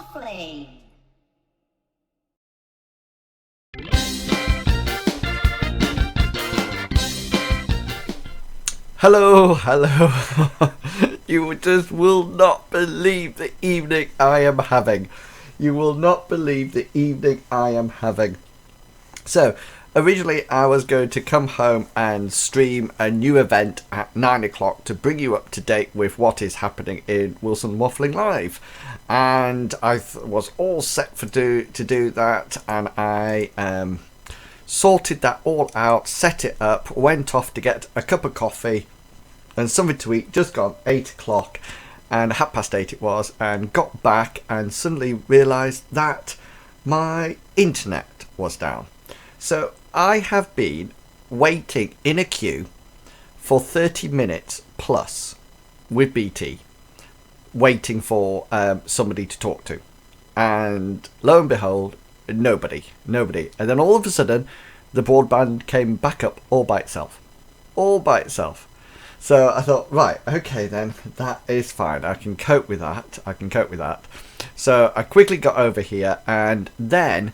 Waffling. Hello. You just will not believe the evening I am having. You will not believe the evening I am having. So, originally I was going to come home and stream a new event at 9 o'clock to bring you up to date with what is happening in Wilson Waffling Live. And I was all set to do that, and I sorted that all out, set it up, went off to get a cup of coffee and something to eat, just gone 8 o'clock, and 8:30 it was, and got back and suddenly realised that my internet was down. So I have been waiting in a queue for 30 minutes plus with BT, waiting for somebody to talk to. And lo and behold, nobody. And then all of a sudden, the broadband came back up all by itself. So I thought, right, okay then, that is fine. I can cope with that. So I quickly got over here, and then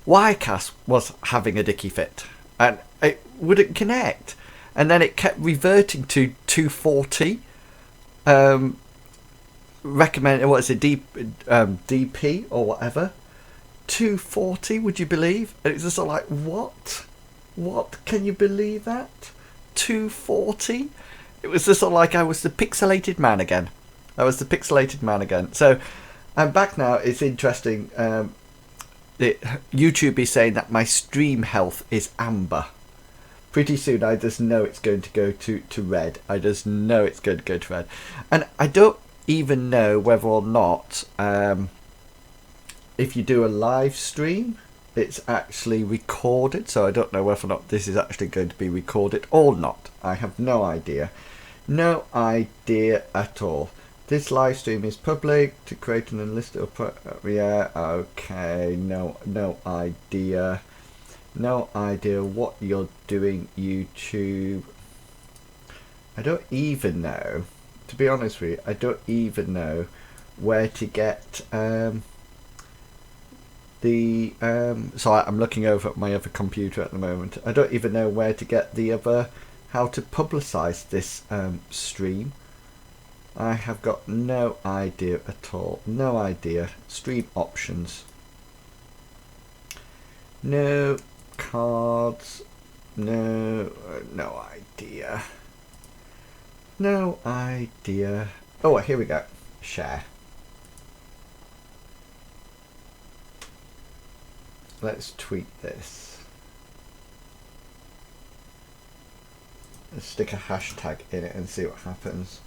Wirecast was having a dicky fit, and it wouldn't connect. And then it kept reverting to 240. Recommend, what is it, DP or whatever. 240, would you believe? And it's just like, what? Can you believe that? 240? It was just like I was the pixelated man again. So I'm back now. It's interesting. YouTube is saying that my stream health is amber. Pretty soon I just know it's going to go to red. And I don't even know whether or not if you do a live stream, it's actually recorded. So I don't know whether or not this is actually going to be recorded or not. I have no idea. No idea at all. This live stream is public to create an enlisted. Yeah, okay. No idea. No idea what you're doing, YouTube. I don't even know. To be honest with you, I don't even know where to get so I'm looking over at my other computer at the moment. I don't even know where to get the other, how to publicize this stream. I have got no idea at all. No idea. Stream options. No cards. No idea. No idea. Oh, here we go. Share. Let's tweet this. Let's stick a hashtag in it and see what happens.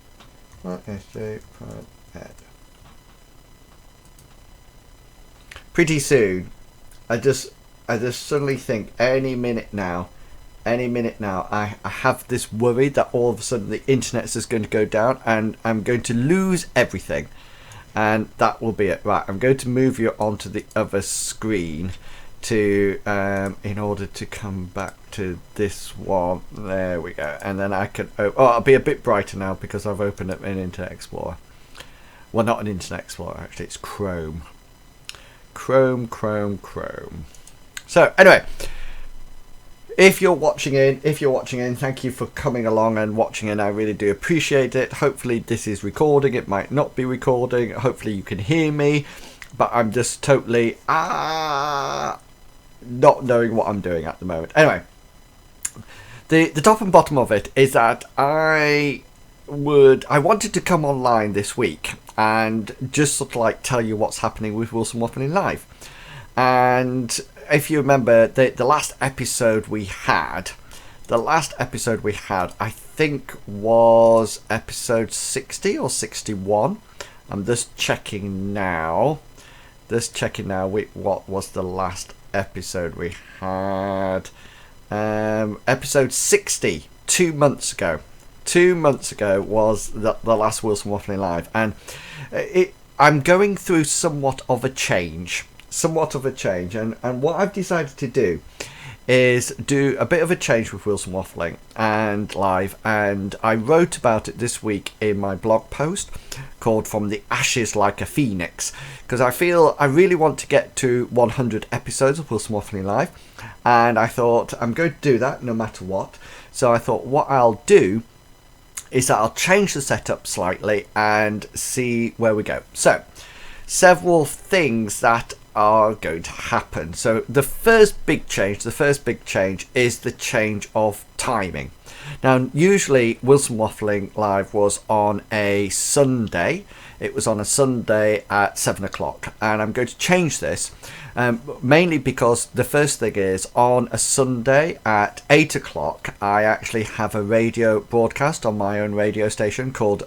Pretty soon, I just suddenly think any minute now, I have this worry that all of a sudden the internet is just going to go down and I'm going to lose everything. And that will be it. Right, I'm going to move you onto the other screen to in order to come back to this one. There we go. And then I can I'll be a bit brighter now because I've opened up an Internet Explorer. Well, not an Internet Explorer, actually, it's Chrome. Chrome. So anyway, if you're watching in, thank you for coming along and watching in. I really do appreciate it. Hopefully this is recording. It might not be recording. Hopefully you can hear me, but I'm just totally not knowing what I'm doing at the moment. Anyway, the top and bottom of it is that I wanted to come online this week and just sort of like tell you what's happening with Wilson Waffling Live. And if you remember the last episode we had, I think was episode 60 or 61. I'm just checking now. What was the last episode we had? Episode 60, 2 months ago. 2 months ago was the last Wilson Waffling Live, and I'm going through somewhat of a change, and what I've decided to do is do a bit of a change with Wilson Waffling and live, and I wrote about it this week in my blog post called From the Ashes Like a Phoenix, because I feel I really want to get to 100 episodes of Wilson Waffling live, and I thought I'm going to do that no matter what. So I thought what I'll do is that I'll change the setup slightly and see where we go. So several things that are going to happen. So the first big change is the change of timing. Now usually Wilson Waffling live was on a Sunday. It was on a Sunday at 7 o'clock, and I'm going to change this mainly because the first thing is on a Sunday at 8 o'clock I actually have a radio broadcast on my own radio station called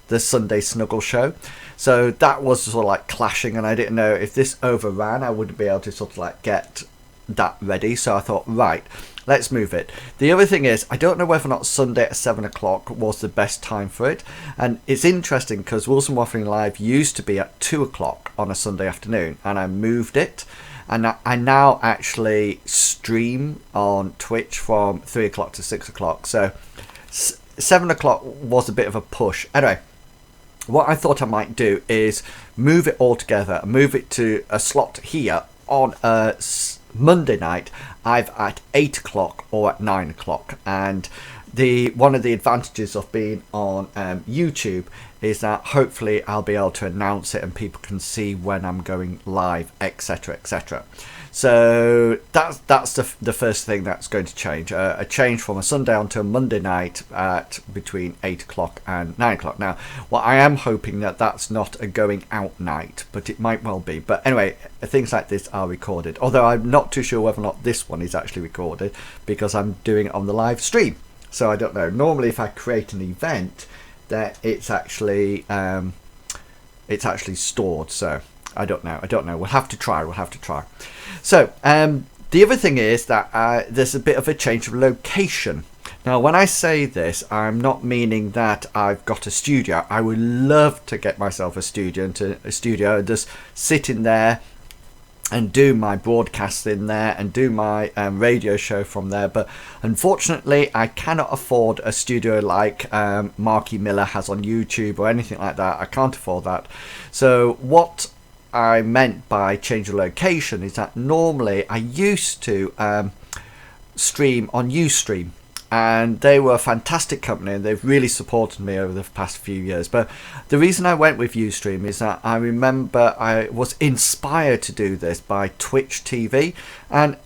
the Sunday Snuggle Show. So that was sort of like clashing, and I didn't know if this overran I wouldn't be able to sort of like get that ready. So I thought, right, let's move it. The other thing is I don't know whether or not Sunday at 7 o'clock was the best time for it, and it's interesting because Wilson Waffling Live used to be at 2 o'clock on a Sunday afternoon, and I moved it, and I now actually stream on Twitch from 3 o'clock to 6 o'clock. So 7 o'clock was a bit of a push. Anyway, what I thought I might do is move it all together, move it to a slot here on a Monday night, either at 8 o'clock or at 9 o'clock. And one of the advantages of being on YouTube is that hopefully I'll be able to announce it and people can see when I'm going live, etc, etc. So that's the first thing that's going to change. A change from a Sunday onto a Monday night at between 8 o'clock and 9 o'clock. Now, well, I am hoping that that's not a going out night, but it might well be. But anyway, things like this are recorded. Although I'm not too sure whether or not this one is actually recorded because I'm doing it on the live stream. So I don't know. Normally, if I create an event, that it's actually stored. So I don't know. We'll have to try. So the other thing is that there's a bit of a change of location. Now, when I say this, I'm not meaning that I've got a studio. I would love to get myself a studio and just sit in there and do my broadcast in there and do my radio show from there. But unfortunately, I cannot afford a studio like Marky Miller has on YouTube or anything like that. I can't afford that. So what I meant by change of location is that normally I used to stream on Ustream, and they were a fantastic company and they've really supported me over the past few years. But the reason I went with Ustream is that I remember I was inspired to do this by Twitch TV, and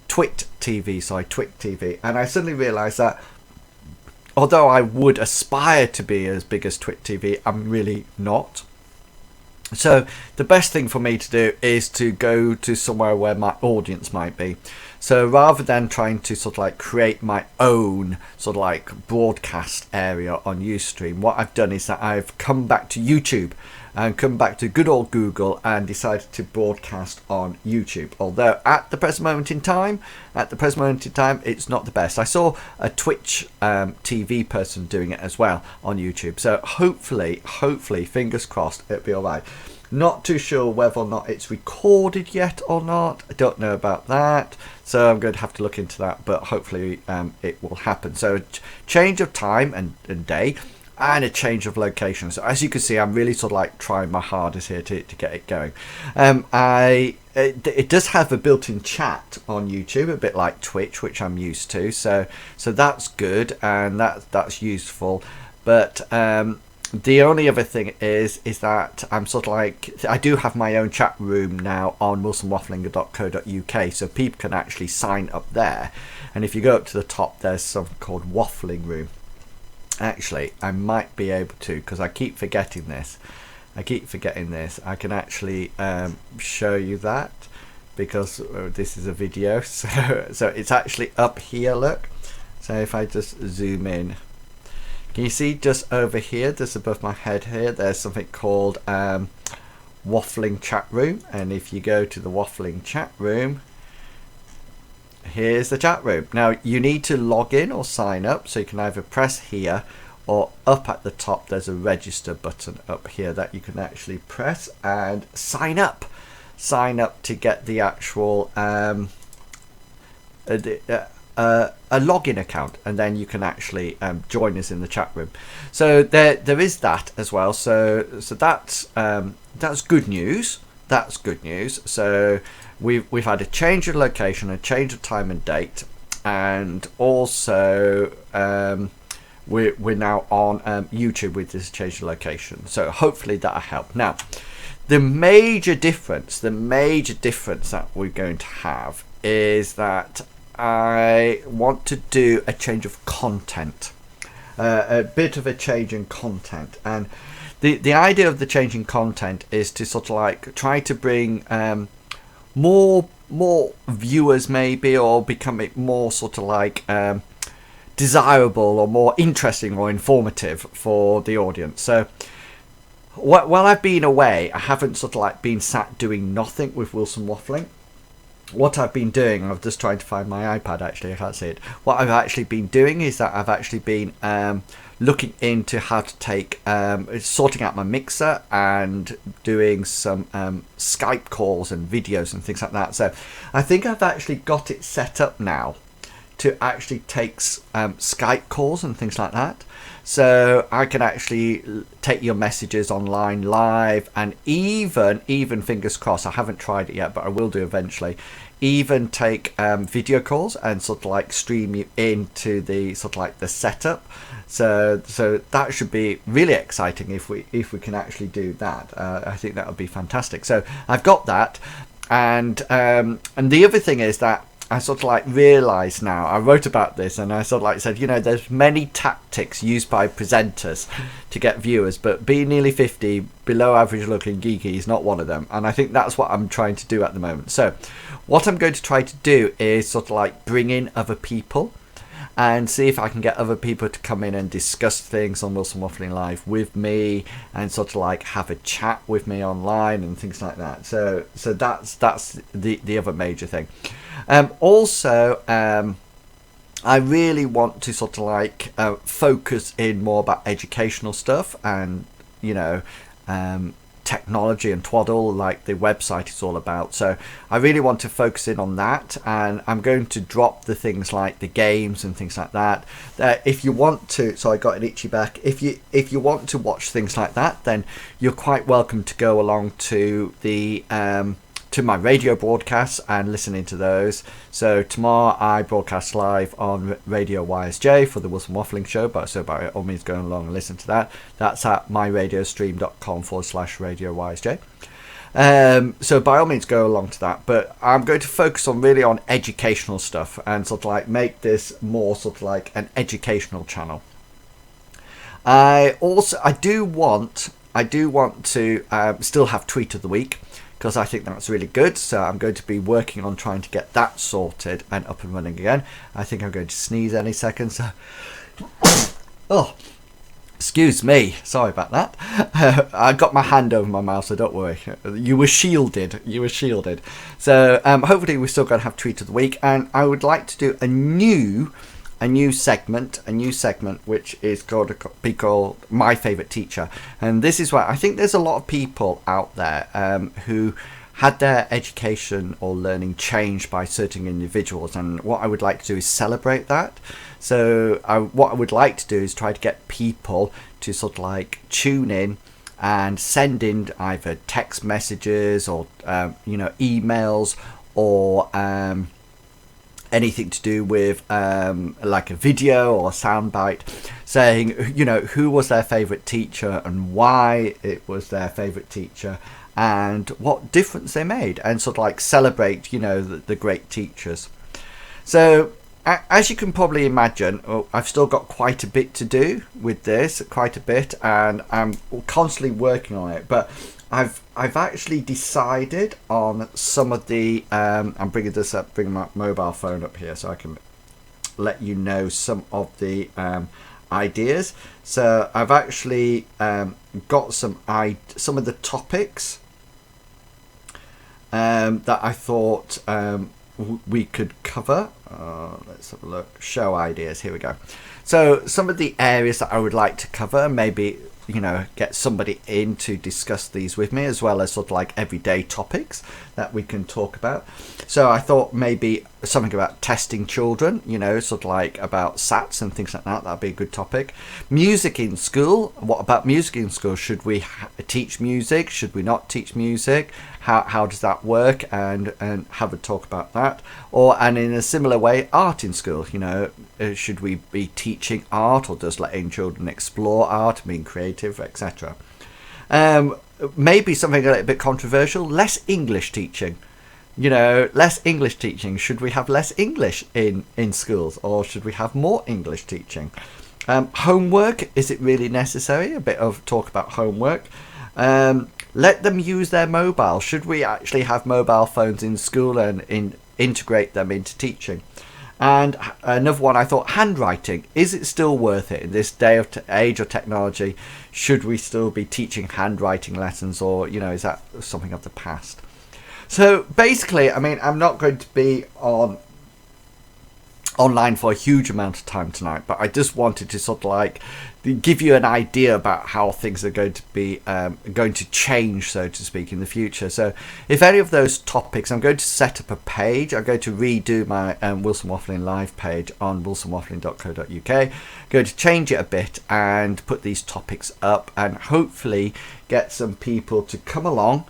Twitch TV, and I suddenly realized that although I would aspire to be as big as Twitch TV, I'm really not. So the best thing for me to do is to go to somewhere where my audience might be. So rather than trying to sort of like create my own sort of like broadcast area on Ustream, what I've done is that I've come back to YouTube and come back to good old Google and decided to broadcast on YouTube. Although at the present moment in time, it's not the best. I saw a Twitch TV person doing it as well on YouTube. So hopefully, fingers crossed, it'll be all right. Not too sure whether or not it's recorded yet or not. I don't know about that. So I'm going to have to look into that, but hopefully it will happen. So change of time and day, and a change of location. So as you can see, I'm really sort of like trying my hardest here to get it going. It does have a built-in chat on YouTube, a bit like Twitch, which I'm used to. So that's good, and that's useful. But the only other thing is that I'm sort of like, I do have my own chat room now on wilsonwaffling.co.uk, so people can actually sign up there. And if you go up to the top, there's something called Waffling Room. Actually, I might be able to, because I keep forgetting this. I can actually show you that, because this is a video. So it's actually up here, look. So if I just zoom in, can you see just over here, just above my head here, there's something called Waffling Chat Room. And if you go to the Waffling Chat Room, here's the chat room. Now you need to log in or sign up, so you can either press here, or up at the top there's a register button up here that you can actually press and sign up to get the actual a login account, and then you can actually join us in the chat room. So there is that as well. So that's good news. That's good news. So we've had a change of location, a change of time and date, and also we're now on YouTube with this change of location. So hopefully that'll help. Now, the major difference that we're going to have is that I want to do a change of content, a bit of a change in content, and the idea of the change in content is to sort of like try to bring more viewers maybe, or become it more sort of like desirable or more interesting or informative for the audience. So while I've been away, I haven't sort of like been sat doing nothing with Wilson Waffling. What I've been doing, I'm just trying to find my iPad actually, I can't see it. What I've actually been doing is that I've actually been looking into how to take, sorting out my mixer and doing some Skype calls and videos and things like that. So I think I've actually got it set up now to actually take Skype calls and things like that. So I can actually take your messages online live, and even fingers crossed, I haven't tried it yet, but I will do eventually, even take video calls and sort of like stream you into the sort of like the setup. So that should be really exciting if we can actually do that. I think that would be fantastic. So I've got that, and the other thing is that I sort of like realised now, I wrote about this and I sort of like said, you know, there's many tactics used by presenters to get viewers, but being nearly 50, below average looking geeky is not one of them. And I think that's what I'm trying to do at the moment. So what I'm going to try to do is sort of like bring in other people and see if I can get other people to come in and discuss things on Wilson Waffling Live with me, and sort of like have a chat with me online and things like that. So that's the other major thing. Also, I really want to sort of like focus in more about educational stuff and, you know, technology and twaddle, like the website is all about. So I really want to focus in on that, and I'm going to drop the things like the games and things like that. If you want to, so I got an itchy back. If you want to watch things like that, then you're quite welcome to go along to the to my radio broadcasts and listening to those. So tomorrow I broadcast live on Radio YSJ for the Wilson Waffling Show, so by all means go along and listen to that. That's at myradiostream.com/Radio YSJ. So by all means go along to that, but I'm going to focus on really on educational stuff and sort of like make this more sort of like an educational channel. I do want to still have Tweet of the Week, because I think that's really good. So I'm going to be working on trying to get that sorted and up and running again. I think I'm going to sneeze any second. So, oh, excuse me. Sorry about that. I got my hand over my mouth, so don't worry. You were shielded. So hopefully we're still going to have Tweet of the Week, and I would like to do a new segment which is going to be called My Favourite Teacher. And this is why I think there's a lot of people out there who had their education or learning changed by certain individuals, and what I would like to do is celebrate that. So what I would like to do is try to get people to sort of like tune in and send in either text messages or emails, or anything to do with like a video or a soundbite, saying, you know, who was their favourite teacher and why it was their favourite teacher and what difference they made, and sort of like celebrate, you know, the great teachers. So as you can probably imagine, I've still got quite a bit to do with this, and I'm constantly working on it, but I've actually decided on some of the I'm bringing my mobile phone up here so I can let you know some of the ideas. So I've actually got some of the topics that I thought we could cover. Let's have a look. Show ideas. Here we go. So some of the areas that I would like to cover, maybe, you know, get somebody in to discuss these with me, as well as sort of like everyday topics that we can talk about. So I thought maybe something about testing children, sort of like about SATs and things like that. That'd be a good topic. Music in school. What about music in school? Should we teach music? Should we not teach music? How does that work? And have a talk about that. And in a similar way, art in school. Should we be teaching art or just letting children explore art, being creative, etc. Maybe something a little bit controversial. Less English teaching. Less English teaching. Should we have less English in schools, or should we have more English teaching? Homework, is it really necessary? A bit of talk about homework. Let them use their mobile. Should we actually have mobile phones in school and integrate them into teaching? And another one, I thought, handwriting. Is it still worth it in this age of technology? Should we still be teaching handwriting lessons, or is that something of the past? So basically, I'm not going to be online for a huge amount of time tonight, but I just wanted to sort of like give you an idea about how things are going to be going to change, so to speak, in the future. So if any of those topics, I'm going to set up a page. I'm going to redo my Wilson Waffling Live page on wilsonwaffling.co.uk. Going to change it a bit and put these topics up, and hopefully get some people to come along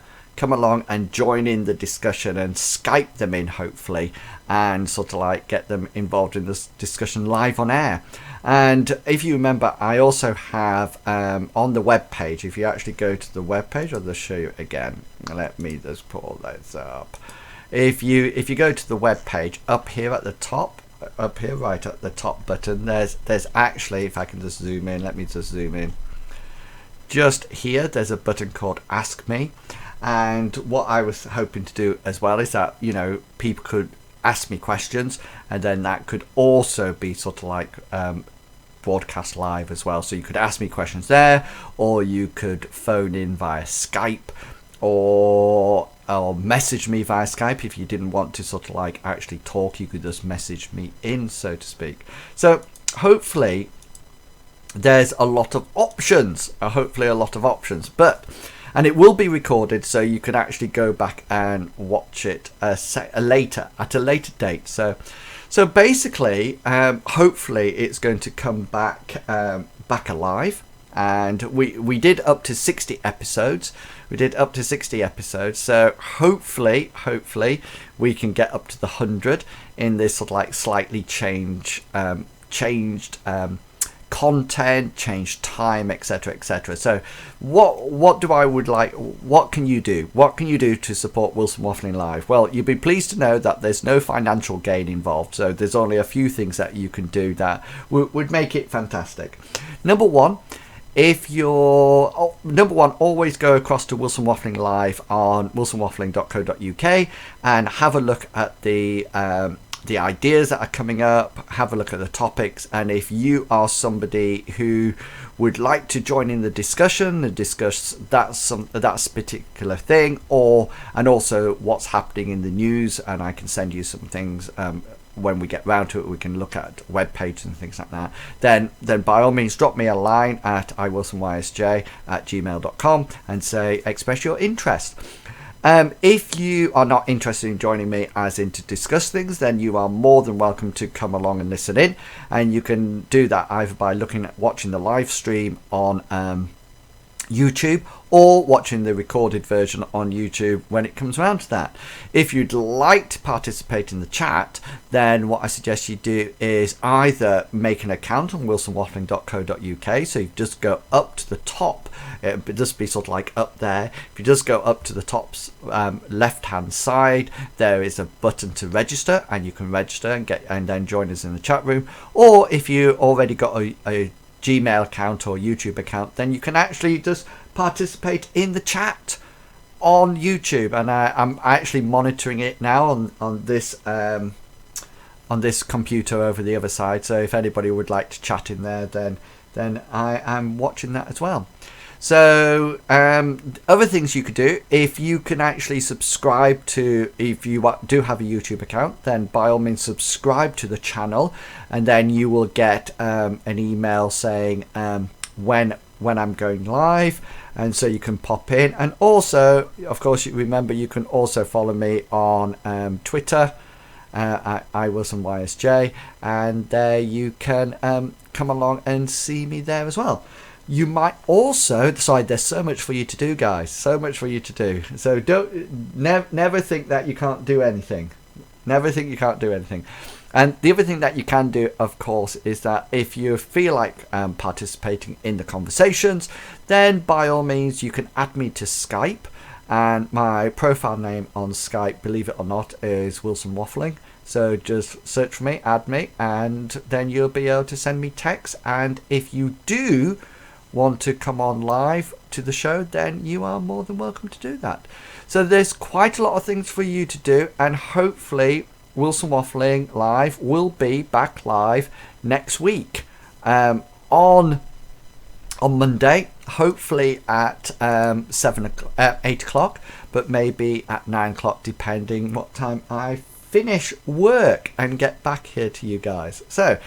and join in the discussion, and Skype them in, hopefully, and sort of like get them involved in this discussion live on air. And if you remember, I also have on the web page, if you actually go to the web page, I'll just show you again. Let me just pull this up. If you go to the web page, up here at the top, right at the top button, there's actually, if I can just zoom in, let me just zoom in. Just here, there's a button called Ask Me. And what I was hoping to do as well is that, people could ask me questions, and then that could also be sort of like broadcast live as well. So you could ask me questions there, or you could phone in via Skype, or message me via Skype. If you didn't want to sort of like actually talk, you could just message me in, so to speak. So hopefully there's a lot of options. And it will be recorded, so you can actually go back and watch it at a later date. So basically, hopefully it's going to come back alive. And we did up to 60 episodes. So hopefully we can get up to the 100 in this sort of like slightly changed content, change time, etc. So what can you do to support Wilson Waffling Live? Well, you'll be pleased to know that there's no financial gain involved, so there's only a few things that you can do that would make it fantastic. Number one, always go across to Wilson Waffling Live on wilsonwaffling.co.uk and have a look at the ideas that are coming up, have a look at the topics, and if you are somebody who would like to join in the discussion and discuss that particular thing, and also what's happening in the news, and I can send you some things when we get round to it. We can look at web pages and things like that. Then by all means drop me a line at iwilsonysj@gmail.com and express your interest. If you are not interested in joining me as in to discuss things, then you are more than welcome to come along and listen in, and you can do that either by watching the live stream on YouTube, or watching the recorded version on YouTube when it comes around to that. If you'd like to participate in the chat, then what I suggest you do is either make an account on wilsonwaffling.co.uk. So you just go up to the top, it'll just be sort of like up there. If you just go up to the top left hand side, there is a button to register, and you can register and then join us in the chat room. Or if you already got a Gmail account or YouTube account, then you can actually just participate in the chat on YouTube, and I'm actually monitoring it now on this computer over the other side. So if anybody would like to chat in there, then I am watching that as well. So other things you could do, if you can actually subscribe to, if you do have a YouTube account, then by all means subscribe to the channel, and then you will get an email saying when I'm going live, and so you can pop in. And also, of course, remember, you can also follow me on Twitter I Wilson YSJ, and there you can come along and see me there as well. You might also decide there's so much for you to do, guys. So much for you to do. So never think that you can't do anything. Never think you can't do anything. And the other thing that you can do, of course, is that if you feel like participating in the conversations, then by all means you can add me to Skype. And my profile name on Skype, believe it or not, is Wilson Waffling. So just search for me, add me, and then you'll be able to send me texts. And if you do want to come on live to the show, then you are more than welcome to do that. So there's quite a lot of things for you to do, and hopefully Wilson Waffling Live will be back live next week on Monday, hopefully at 8 o'clock, but maybe at 9 o'clock, depending what time I finish work and get back here to you guys. So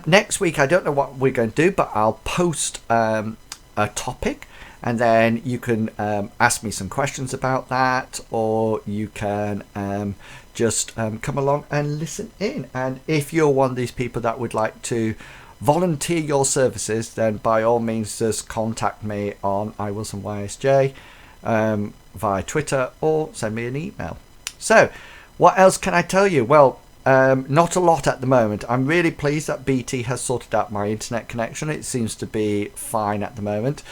next week, I don't know what we're going to do, but I'll post a topic, and then you can ask me some questions about that, or you can just come along and listen in. And if you're one of these people that would like to volunteer your services, then by all means just contact me on iWilsonYSJ via Twitter, or send me an email. So what else can I tell you? Well, not a lot at the moment. I'm really pleased that BT has sorted out my internet connection. It seems to be fine at the moment.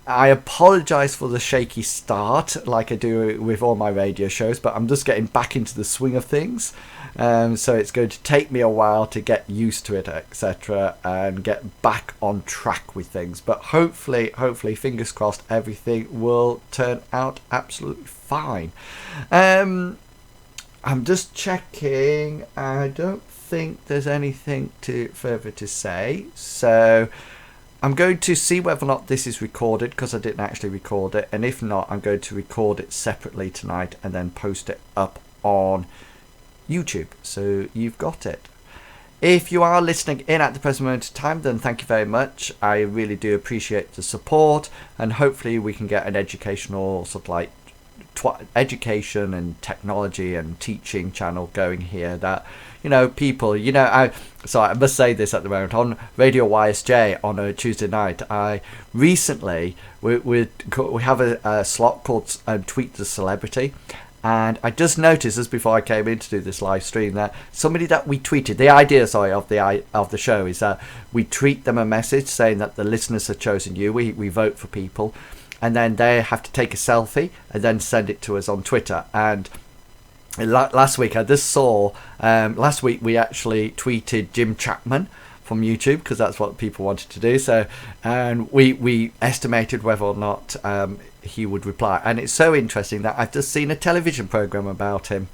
I apologise for the shaky start, like I do with all my radio shows, but I'm just getting back into the swing of things. So it's going to take me a while to get used to it, etc., and get back on track with things. But hopefully, fingers crossed, everything will turn out absolutely fine. I'm just checking. I don't think there's anything further to say. So I'm going to see whether or not this is recorded, because I didn't actually record it. And if not, I'm going to record it separately tonight and then post it up on YouTube, so you've got it. If you are listening in at the present moment of time, then thank you very much. I really do appreciate the support, and hopefully we can get an educational sort of like education and technology and teaching channel going here, that people, I must say this at the moment, on Radio YSJ on a Tuesday night, I recently we have a slot called Tweet the Celebrity. And I just noticed, just before I came in to do this live stream, that somebody that we tweeted, the idea, of the show is that we tweet them a message saying that the listeners have chosen you. We vote for people, and then they have to take a selfie and then send it to us on Twitter. And last week I just saw, last week we actually tweeted Jim Chapman from YouTube, because that's what people wanted to do. So, and we estimated whether or not he would reply, and it's so interesting that I've just seen a television program about him.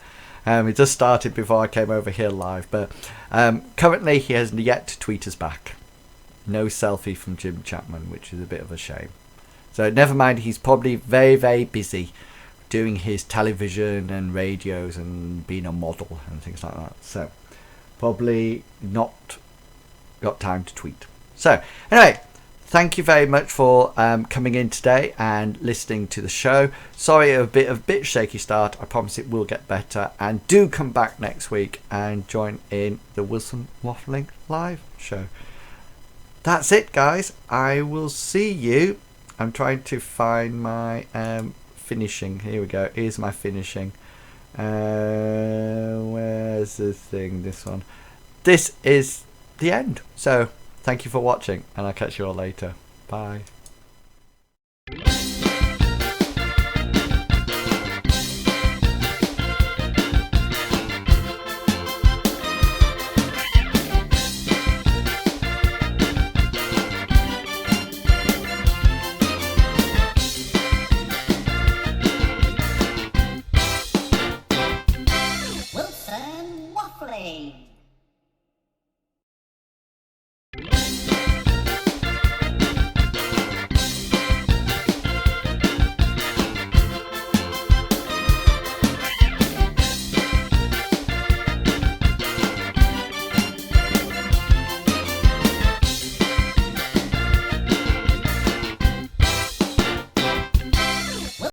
It just started before I came over here live, but currently he has yet to tweet us back. No selfie from Jim Chapman, which is a bit of a shame. So never mind, he's probably very, very busy doing his television and radios and being a model and things like that. So probably not got time to tweet. So anyway, thank you very much for coming in today and listening to the show. Sorry, a bit shaky start. I promise it will get better. And do come back next week and join in the Wilson Waffling Live show. That's it, guys. I will see you. I'm trying to find my finishing. Here we go. Here's my finishing. Where's the thing? This one. This is the end. So thank you for watching, and I'll catch you all later. Bye.